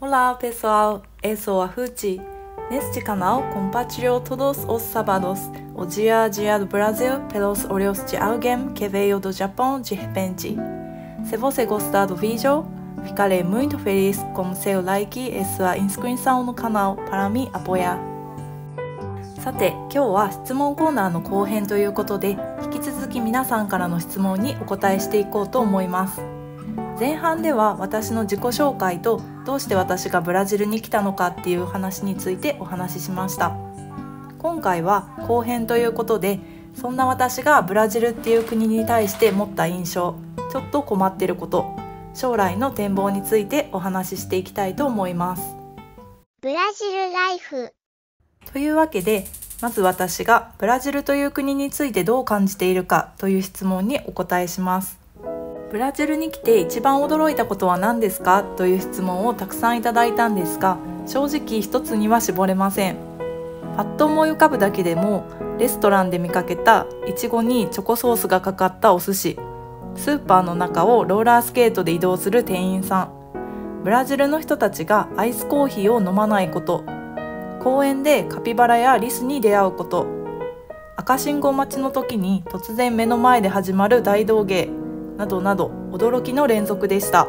Olá pessoal, eu sou a Fuji. Neste canal compartilho todos os sábados o dia a dia do Brasil pelos olhos de alguém que veio do Japão de repente. Se você gostar do vídeo, ficarei muito feliz com seu like e sua inscrição no canal para me apoiar. さて、今日は質問コーナーの後編ということで、引き続き皆さんからの質問にお答えしていこうと思います。前半では私の自己紹介とどうして私がブラジルに来たのかっていう話についてお話ししました。今回は後編ということで、そんな私がブラジルっていう国に対して持った印象、ちょっと困っていること、将来の展望についてお話ししていきたいと思います。ブラジルライフというわけで、まず私がブラジルという国についてどう感じているかという質問にお答えします。ブラジルに来て一番驚いたことは何ですかという質問をたくさんいただいたんですが、正直一つには絞れません。パッと思い浮かぶだけでも、レストランで見かけたイチゴにチョコソースがかかったお寿司、スーパーの中をローラースケートで移動する店員さん、ブラジルの人たちがアイスコーヒーを飲まないこと、公園でカピバラやリスに出会うこと、赤信号待ちの時に突然目の前で始まる大道芸などなど、驚きの連続でした。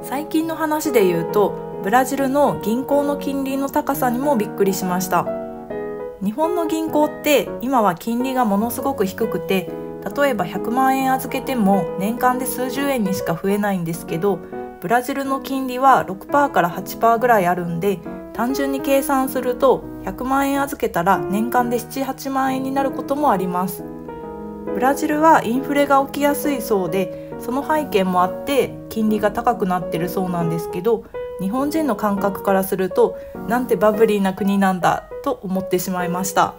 最近の話で言うと、ブラジルの銀行の金利の高さにもびっくりしました。日本の銀行って今は金利がものすごく低くて、例えば100万円預けても年間で数十円にしか増えないんですけど、ブラジルの金利は 6% から 8% ぐらいあるんで、単純に計算すると100万円預けたら年間で7、8万円になることもあります。ブラジルはインフレが起きやすいそうで、その背景もあって金利が高くなってるそうなんですけど、日本人の感覚からするとなんてバブリーな国なんだと思ってしまいました。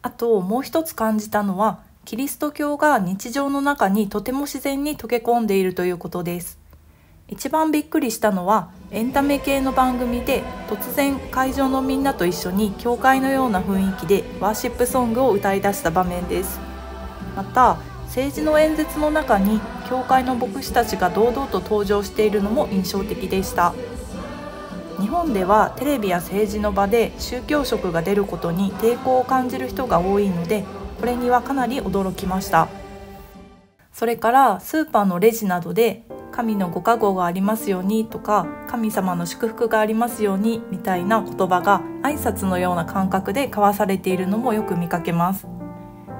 あともう一つ感じたのは、キリスト教が日常の中にとても自然に溶け込んでいるということです。一番びっくりしたのは、エンタメ系の番組で突然会場のみんなと一緒に教会のような雰囲気でワーシップソングを歌い出した場面です。また政治の演説の中に教会の牧師たちが堂々と登場しているのも印象的でした。日本ではテレビや政治の場で宗教色が出ることに抵抗を感じる人が多いので、これにはかなり驚きました。それからスーパーのレジなどで神のご加護がありますようにとか、神様の祝福がありますようにみたいな言葉が挨拶のような感覚で交わされているのもよく見かけます。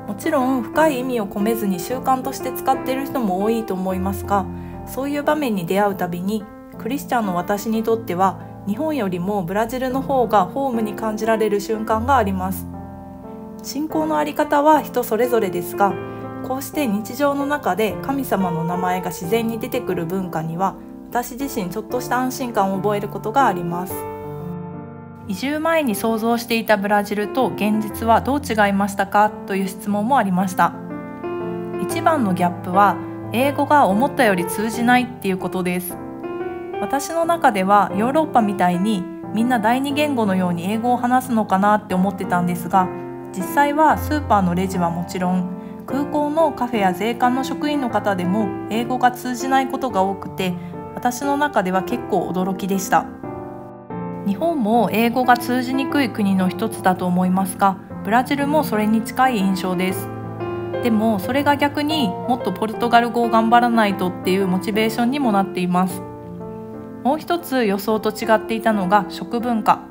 もちろん深い意味を込めずに習慣として使っている人も多いと思いますが、そういう場面に出会うたびにクリスチャンの私にとっては日本よりもブラジルの方がホームに感じられる瞬間があります。信仰のあり方は人それぞれですが、こうして日常の中で神様の名前が自然に出てくる文化には、私自身ちょっとした安心感を覚えることがあります。移住前に想像していたブラジルと現実はどう違いましたかという質問もありました。一番のギャップは、英語が思ったより通じないっていうことです。私の中ではヨーロッパみたいにみんな第二言語のように英語を話すのかなって思ってたんですが、実際はスーパーのレジはもちろん、空港のカフェや税関の職員の方でも英語が通じないことが多くて、私の中では結構驚きでした。日本も英語が通じにくい国の一つだと思いますが、ブラジルもそれに近い印象です。でもそれが逆にもっとポルトガル語を頑張らないとっていうモチベーションにもなっています。もう一つ予想と違っていたのが食文化。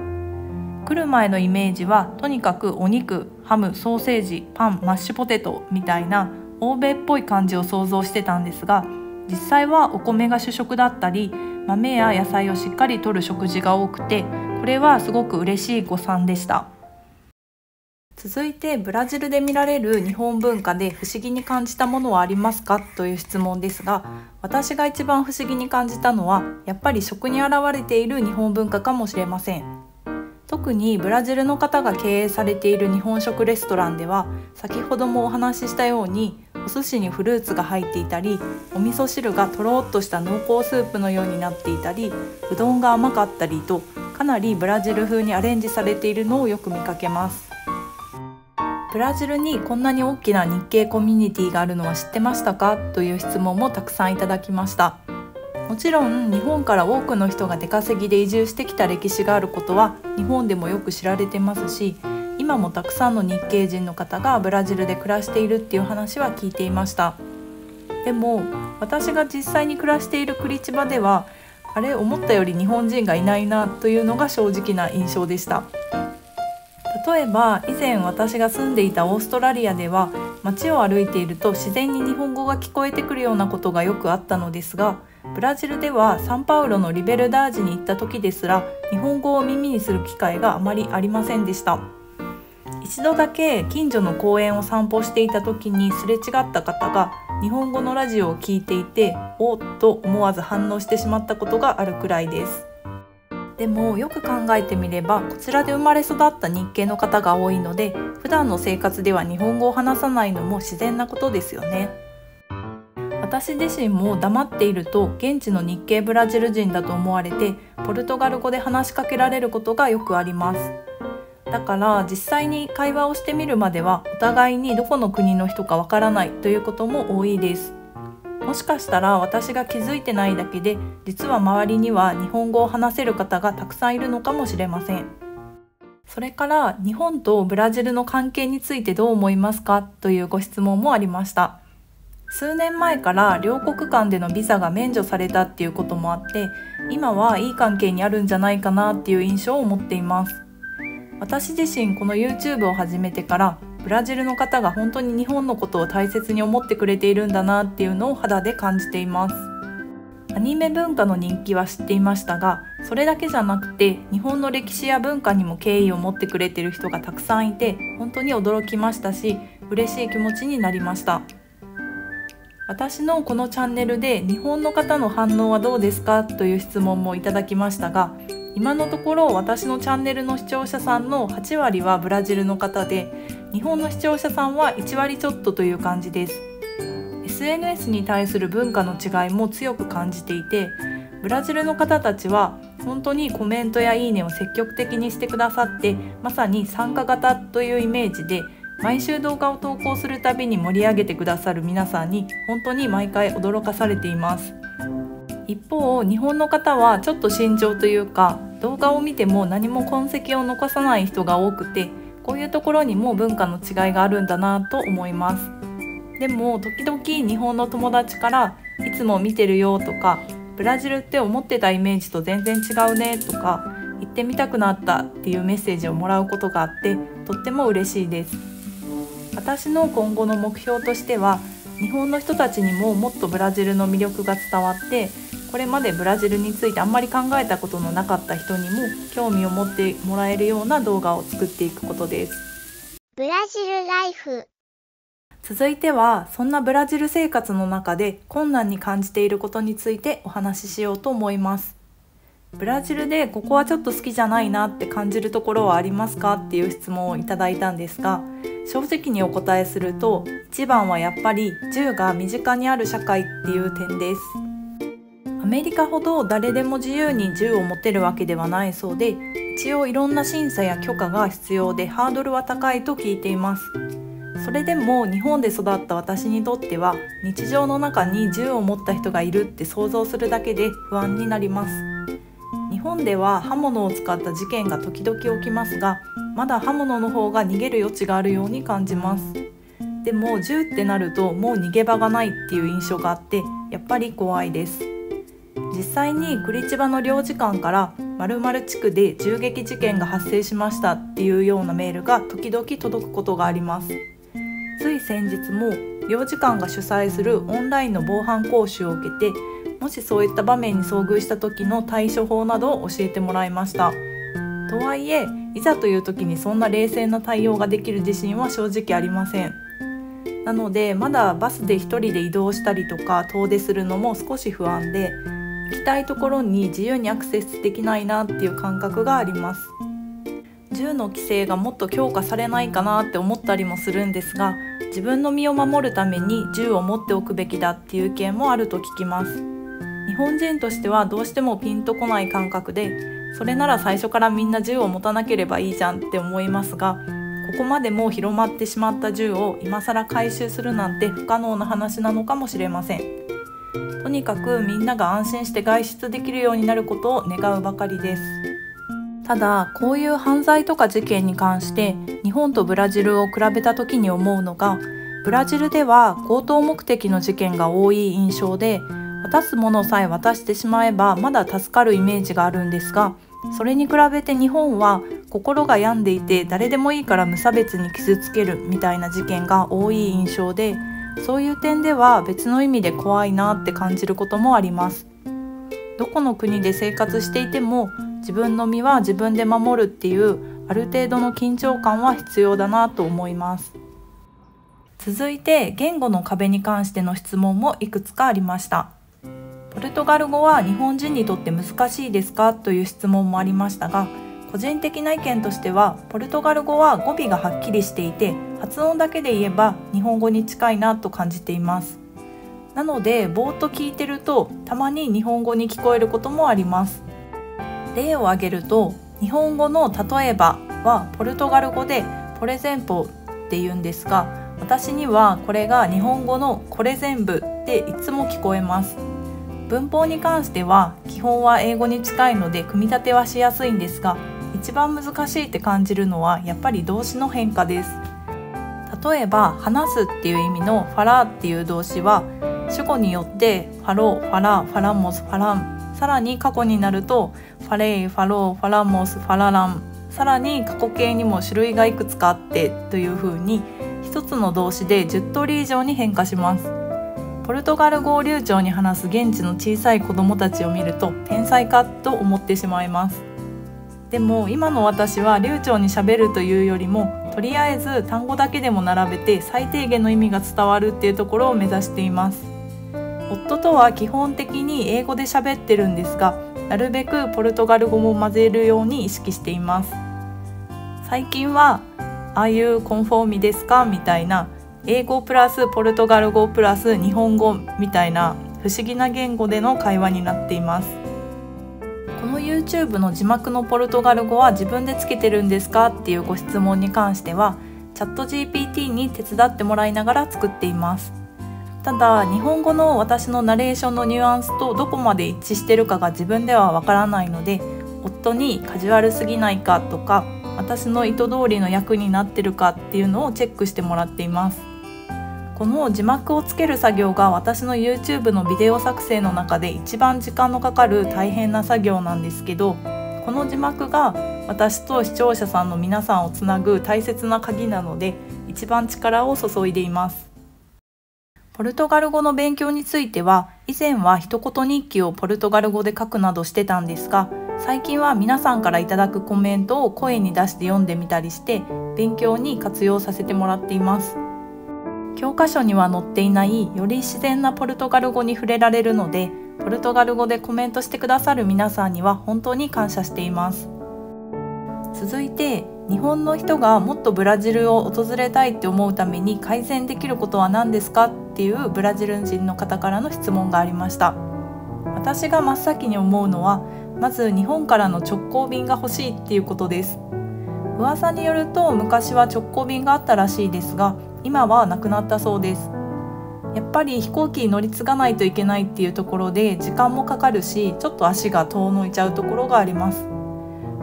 来る前のイメージはとにかくお肉、ハム、ソーセージ、パン、マッシュポテトみたいな欧米っぽい感じを想像してたんですが、実際はお米が主食だったり、豆や野菜をしっかり摂る食事が多くて、これはすごく嬉しい誤算でした。続いて、ブラジルで見られる日本文化で不思議に感じたものはありますかという質問ですが、私が一番不思議に感じたのはやっぱり食に現れている日本文化かもしれません。特にブラジルの方が経営されている日本食レストランでは、先ほどもお話ししたようにお寿司にフルーツが入っていたり、お味噌汁がとろっとした濃厚スープのようになっていたり、うどんが甘かったりと、かなりブラジル風にアレンジされているのをよく見かけます。ブラジルにこんなに大きな日系コミュニティがあるのは知ってましたかという質問もたくさんいただきました。もちろん日本から多くの人が出稼ぎで移住してきた歴史があることは日本でもよく知られてますし、今もたくさんの日系人の方がブラジルで暮らしているっていう話は聞いていました。でも私が実際に暮らしているクリチバでは思ったより日本人がいないなというのが正直な印象でした。例えば以前私が住んでいたオーストラリアでは街を歩いていると自然に日本語が聞こえてくるようなことがよくあったのですが、ブラジルではサンパウロのリベルダージに行った時ですら日本語を耳にする機会があまりありませんでした。一度だけ近所の公園を散歩していた時にすれ違った方が日本語のラジオを聞いていて、おっと思わず反応してしまったことがあるくらいです。でもよく考えてみればこちらで生まれ育った日系の方が多いので、普段の生活では日本語を話さないのも自然なことですよね。私自身も黙っていると現地の日系ブラジル人だと思われてポルトガル語で話しかけられることがよくあります。だから実際に会話をしてみるまではお互いにどこの国の人かわからないということも多いです。もしかしたら私が気づいてないだけで、実は周りには日本語を話せる方がたくさんいるのかもしれません。それから日本とブラジルの関係についてどう思いますかというご質問もありました。数年前から両国間でのビザが免除されたっていうこともあって、今はいい関係にあるんじゃないかなっていう印象を持っています。私自身この YouTube を始めてからブラジルの方が本当に日本のことを大切に思ってくれているんだなっていうのを肌で感じています。アニメ文化の人気は知っていましたが、それだけじゃなくて日本の歴史や文化にも敬意を持ってくれている人がたくさんいて、本当に驚きましたし嬉しい気持ちになりました。私のこのチャンネルで日本の方の反応はどうですかという質問もいただきましたが、今のところ私のチャンネルの視聴者さんの8割はブラジルの方で、日本の視聴者さんは1割ちょっとという感じです。 SNS に対する文化の違いも強く感じていて、ブラジルの方たちは本当にコメントやいいねを積極的にしてくださって、まさに参加型というイメージで毎週動画を投稿するたびに盛り上げてくださる皆さんに本当に毎回驚かされています。一方、日本の方はちょっと慎重というか、動画を見ても何も痕跡を残さない人が多くて、こういうところにも文化の違いがあるんだなと思います。でも時々日本の友達からいつも見てるよとか、ブラジルって思ってたイメージと全然違うねとか、行ってみたくなったっていうメッセージをもらうことがあって、とっても嬉しいです。私の今後の目標としては、日本の人たちにももっとブラジルの魅力が伝わって、これまでブラジルについてあんまり考えたことのなかった人にも興味を持ってもらえるような動画を作っていくことです。ブラジルライフ。続いては、そんなブラジル生活の中で困難に感じていることについてお話ししようと思います。ブラジルでここはちょっと好きじゃないなって感じるところはありますかっていう質問をいただいたんですが、正直にお答えすると、一番はやっぱり銃が身近にある社会っていう点です。アメリカほど誰でも自由に銃を持てるわけではないそうで、一応いろんな審査や許可が必要でハードルは高いと聞いています。それでも日本で育った私にとっては、日常の中に銃を持った人がいるって想像するだけで不安になります。日本では刃物を使った事件が時々起きますが、まだ刃物の方が逃げる余地があるように感じます。でも銃ってなるともう逃げ場がないっていう印象があって、やっぱり怖いです。実際にクリチバの領事館から〇〇地区で銃撃事件が発生しましたっていうようなメールが時々届くことがあります。つい先日も領事館が主催するオンラインの防犯講習を受けて、もしそういった場面に遭遇した時の対処法などを教えてもらいました。とはいえ、いざという時にそんな冷静な対応ができる自信は正直ありません。なのでまだバスで一人で移動したりとか遠出するのも少し不安で、行きたいところに自由にアクセスできないなっていう感覚があります。銃の規制がもっと強化されないかなって思ったりもするんですが、自分の身を守るために銃を持っておくべきだっていう意見もあると聞きます。日本人としてはどうしてもピンとこない感覚で、それなら最初からみんな銃を持たなければいいじゃんって思いますが、ここまでもう広まってしまった銃を今更回収するなんて不可能な話なのかもしれません。とにかくみんなが安心して外出できるようになることを願うばかりです。ただこういう犯罪とか事件に関して日本とブラジルを比べた時に思うのが、ブラジルでは強盗目的の事件が多い印象で、渡すものさえ渡してしまえばまだ助かるイメージがあるんですが、それに比べて日本は心が病んでいて誰でもいいから無差別に傷つけるみたいな事件が多い印象で、そういう点では別の意味で怖いなって感じることもあります。どこの国で生活していても自分の身は自分で守るっていうある程度の緊張感は必要だなと思います。続いて言語の壁に関しての質問もいくつかありました。ポルトガル語は日本人にとって難しいですかという質問もありましたが、個人的な意見としてはポルトガル語は語尾がはっきりしていて発音だけで言えば日本語に近いなと感じています。なのでぼーっと聞いてるとたまに日本語に聞こえることもあります。例を挙げると、日本語の例えばはポルトガル語でポレゼンポって言うんですが、私にはこれが日本語のこれ全部っていつも聞こえます。文法に関しては基本は英語に近いので組み立てはしやすいんですが、一番難しいって感じるのはやっぱり動詞の変化です。例えば話すっていう意味のファラーっていう動詞は主語によってファロー、ファラー、ファラモス、ファラン、さらに過去になるとファレイ、ファロー、ファラモス、ファララン、さらに過去形にも種類がいくつかあってという風に一つの動詞で10通り以上に変化します。ポルトガル語を流暢に話す現地の小さい子どもたちを見ると天才かと思ってしまいます。でも今の私は流暢に喋るというよりも、とりあえず単語だけでも並べて最低限の意味が伝わるっていうところを目指しています。夫とは基本的に英語で喋ってるんですが、なるべくポルトガル語も混ぜるように意識しています。最近はああいうコンフォーミですかみたいな、英語プラスポルトガル語プラス日本語みたいな不思議な言語での会話になっています。この YouTube の字幕のポルトガル語は自分でつけてるんですかっていうご質問に関してはチャット GPT に手伝ってもらいながら作っています。ただ日本語の私のナレーションのニュアンスとどこまで一致してるかが自分ではわからないので、夫にカジュアルすぎないかとか私の意図通りの役になってるかっていうのをチェックしてもらっています。この字幕をつける作業が私の YouTube のビデオ作成の中で一番時間のかかる大変な作業なんですけど、この字幕が私と視聴者さんの皆さんをつなぐ大切な鍵なので一番力を注いでいます。ポルトガル語の勉強については以前は一言日記をポルトガル語で書くなどしてたんですが、最近は皆さんからいただくコメントを声に出して読んでみたりして勉強に活用させてもらっています。教科書には載っていないより自然なポルトガル語に触れられるので、ポルトガル語でコメントしてくださる皆さんには本当に感謝しています。続いて、日本の人がもっとブラジルを訪れたいって思うために改善できることは何ですかっていうブラジル人の方からの質問がありました。私が真っ先に思うのは、まず日本からの直行便が欲しいっていうことです。噂によると昔は直行便があったらしいですが、今はなくなったそうです。やっぱり飛行機に乗り継がないといけないっていうところで時間もかかるし、ちょっと足が遠のいちゃうところがあります。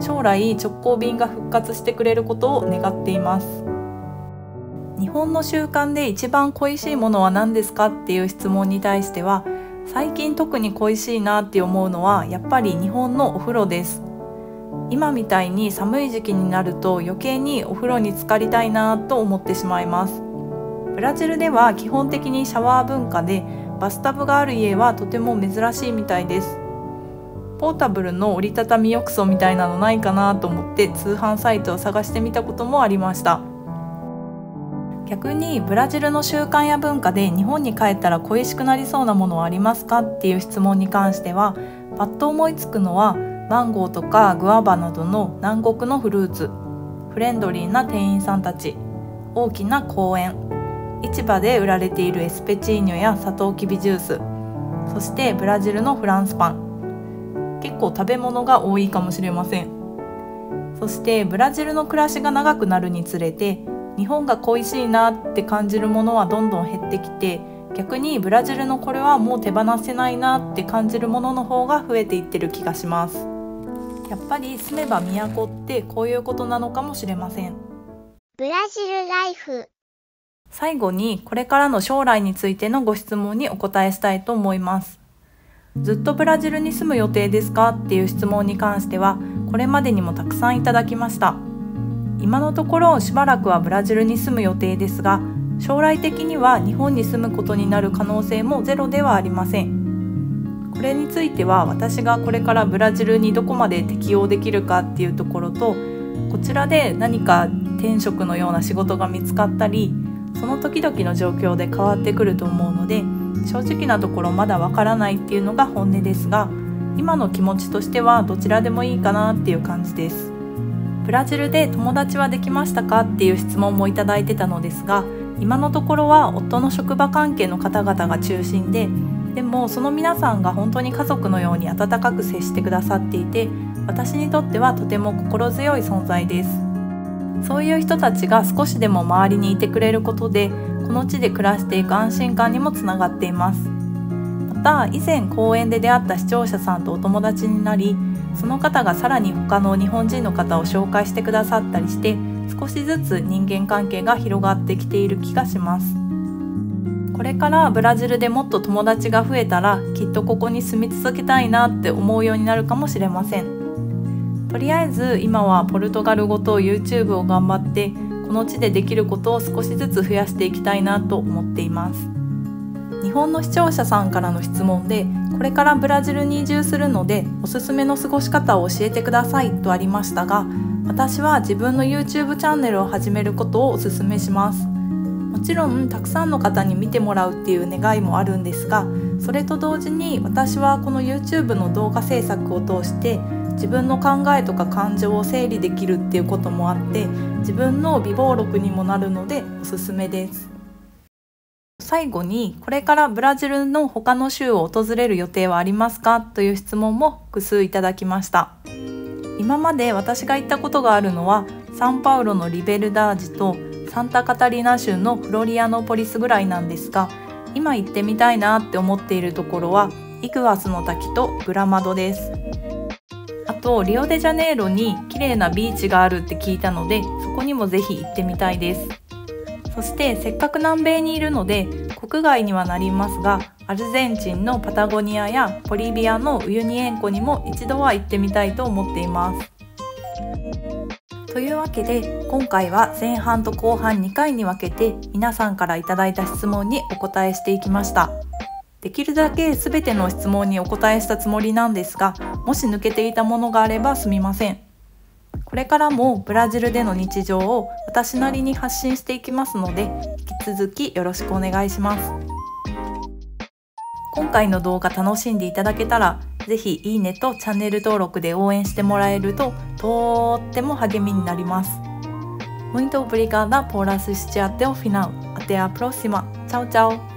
将来直行便が復活してくれることを願っています。日本の習慣で一番恋しいものは何ですかっていう質問に対しては、最近特に恋しいなって思うのはやっぱり日本のお風呂です。今みたいに寒い時期になると余計にお風呂に浸かりたいなと思ってしまいます。ブラジルでは基本的にシャワー文化でバスタブがある家はとても珍しいみたいです。ポータブルの折りたたみ浴槽みたいなのないかなと思って通販サイトを探してみたこともありました。逆にブラジルの習慣や文化で日本に帰ったら恋しくなりそうなものはありますかっていう質問に関しては、パッと思いつくのはマンゴーとかグアバなどの南国のフルーツ、フレンドリーな店員さんたち、大きな公園、市場で売られているエスペチーニョやサトウキビジュース、そしてブラジルのフランスパン。結構食べ物が多いかもしれません。そしてブラジルの暮らしが長くなるにつれて日本が恋しいなって感じるものはどんどん減ってきて、逆にブラジルのこれはもう手放せないなって感じるものの方が増えていってる気がします。やっぱり住めば都ってこういうことなのかもしれません。ブラジルライフ。最後にこれからの将来についてのご質問にお答えしたいと思います。ずっとブラジルに住む予定ですかっていう質問に関してはこれまでにもたくさんいただきました。今のところしばらくはブラジルに住む予定ですが、将来的には日本に住むことになる可能性もゼロではありません。これについては私がこれからブラジルにどこまで適応できるかっていうところと、こちらで何か転職のような仕事が見つかったり、その時々の状況で変わってくると思うので、正直なところまだわからないっていうのが本音ですが、今の気持ちとしてはどちらでもいいかなっていう感じです。ブラジルで友達はできましたかっていう質問もいただいてたのですが、今のところは夫の職場関係の方々が中心で、でもその皆さんが本当に家族のように温かく接してくださっていて、私にとってはとても心強い存在です。そういう人たちが少しでも周りにいてくれることで、この地で暮らしていく安心感にもつながっています。また以前公園で出会った視聴者さんとお友達になり、その方がさらに他の日本人の方を紹介してくださったりして、少しずつ人間関係が広がってきている気がします。これからブラジルでもっと友達が増えたら、きっとここに住み続けたいなって思うようになるかもしれません。とりあえず今はポルトガル語と YouTube を頑張って、この地でできることを少しずつ増やしていきたいなと思っています。日本の視聴者さんからの質問で、これからブラジルに移住するのでおすすめの過ごし方を教えてくださいとありましたが、私は自分の YouTube チャンネルを始めることをおすすめします。もちろんたくさんの方に見てもらうっていう願いもあるんですが、それと同時に私はこの YouTube の動画制作を通して自分の考えとか感情を整理できるっていうこともあって、自分の備忘録にもなるのでおすすめです。最後に、これからブラジルの他の州を訪れる予定はありますかという質問も複数いただきました。今まで私が行ったことがあるのはサンパウロのリベルダージとサンタカタリナ州のフロリアノポリスぐらいなんですが、今行ってみたいなって思っているところはイグアスの滝とグラマドです。あとリオデジャネイロに綺麗なビーチがあるって聞いたので、そこにもぜひ行ってみたいです。そしてせっかく南米にいるので国外にはなりますが、アルゼンチンのパタゴニアやボリビアのウユニ塩湖にも一度は行ってみたいと思っています。というわけで今回は前半と後半2回に分けて皆さんからいただいた質問にお答えしていきました。できるだけ全ての質問にお答えしたつもりなんですが、もし抜けていたものがあればすみません。これからもブラジルでの日常を私なりに発信していきますので、引き続きよろしくお願いします。今回の動画楽しんでいただけたら、ぜひいいねとチャンネル登録で応援してもらえるととっても励みになります。Muito obrigada por assistir até o final. Até a próxima. Tchau, tchau.